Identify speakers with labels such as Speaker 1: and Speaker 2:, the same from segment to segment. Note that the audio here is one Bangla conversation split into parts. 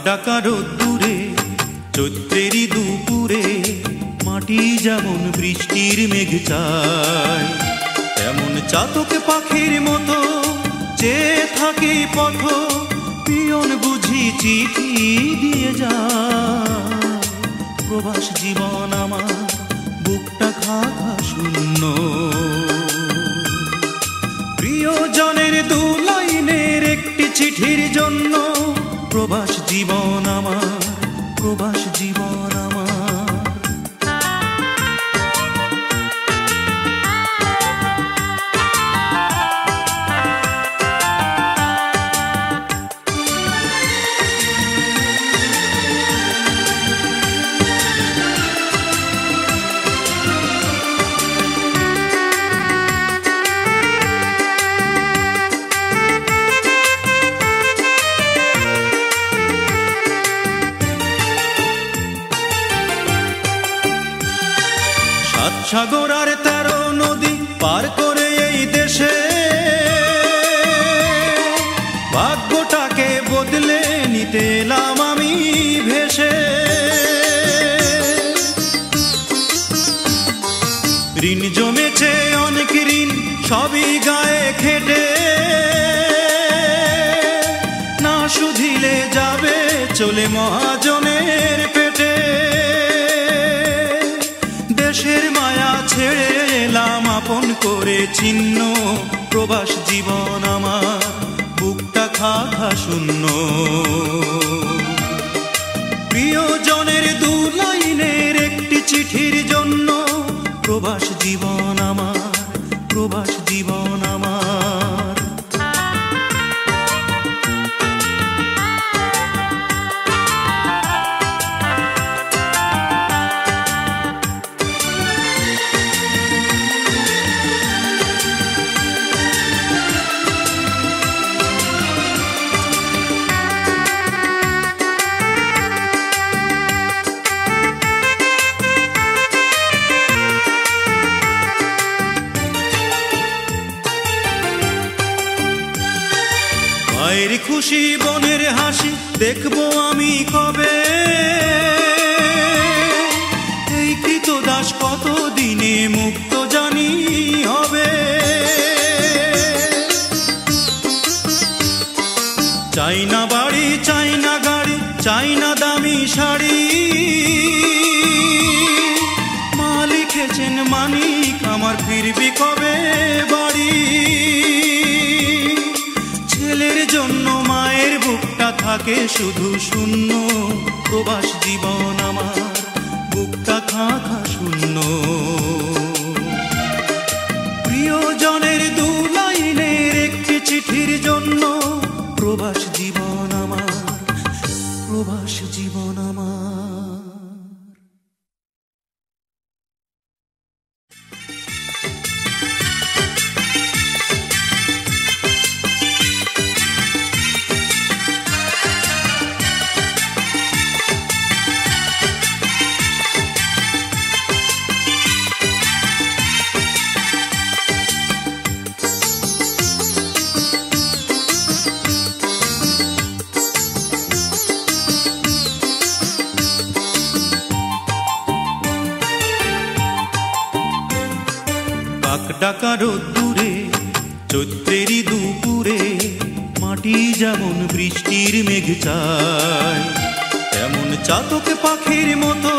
Speaker 1: ডাকা রোদ্দুরে চৈত্রেরই দুপুরে মাটি যেমন বৃষ্টির মেঘ চায়, তেমন চাতক পাখির মতো চেয়ে থাকে পথ। পিয়ন বুঝি চিঠি দিয়ে যায়, প্রবাস জীবন আমার বুকটা খা খা শূন্য। প্রিয়জনের দু লাইনের একটি চিঠির জন্য প্রবাস জীবন আমার, প্রবাস জীবন আমার। সাগর আর 13 নদী পার করে এই দেশে ভাগ্যটাকে বদলে নিতে এলাম আমি ভেসে। ঋণ জমেছে অনেক ঋণ, সবই গায়ে খেটে, না শুধিলে যাবে চলে মহাজনের পেটে। দেশের মায়া ছেড়ে এলাম আপন করে ছিন্ন, প্রবাস জীবন আমার বুকটা খা খা শূন্য। প্রিয়জনের দু লাইনের একটি চিঠির জন্য প্রবাস জীবন আমার, প্রবাস জীবন আমার। মায়ের খুশি বনের হাসি দেখবো আমি কবে, এই কৃতদাস কত দিনে মুক্ত জানি হবে। চাই না বাড়ি, চাই না গাড়ি, চাই না দামি শাড়ি, মা লিখেছেন মানিক আমার ফিরবি কবে বাড়ি। ছেলের জন্য মায়ের বুকটা থাকে শুধু শূন্য, প্রবাস জীবন আমার বুকটা খা খা শূন্য। প্রিয়জনের দু লাইনের একটি চিঠির জন্য প্রবাস জীবন আমার, প্রবাস জীবন আমার। ডাকা রোদ্দুরে চৈত্রেরই দুপুরে মাটি যেমন বৃষ্টির মেঘ চায়, তেমন চাতক পাখির মতো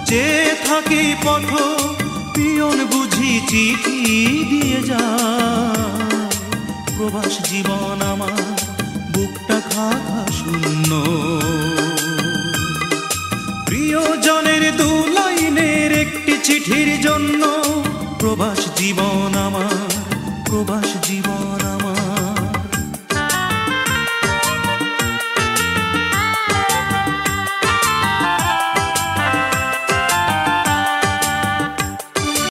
Speaker 1: চেয়ে থাকে পথ। পিয়ন বুঝি চিঠি দিয়ে যায়, প্রবাস জীবন আমার বুকটা খা খা শূন্য। প্রিয়জনের দু লাইনের একটি চিঠির জন্য প্রবাস জীবন আমার, প্রবাস জীবন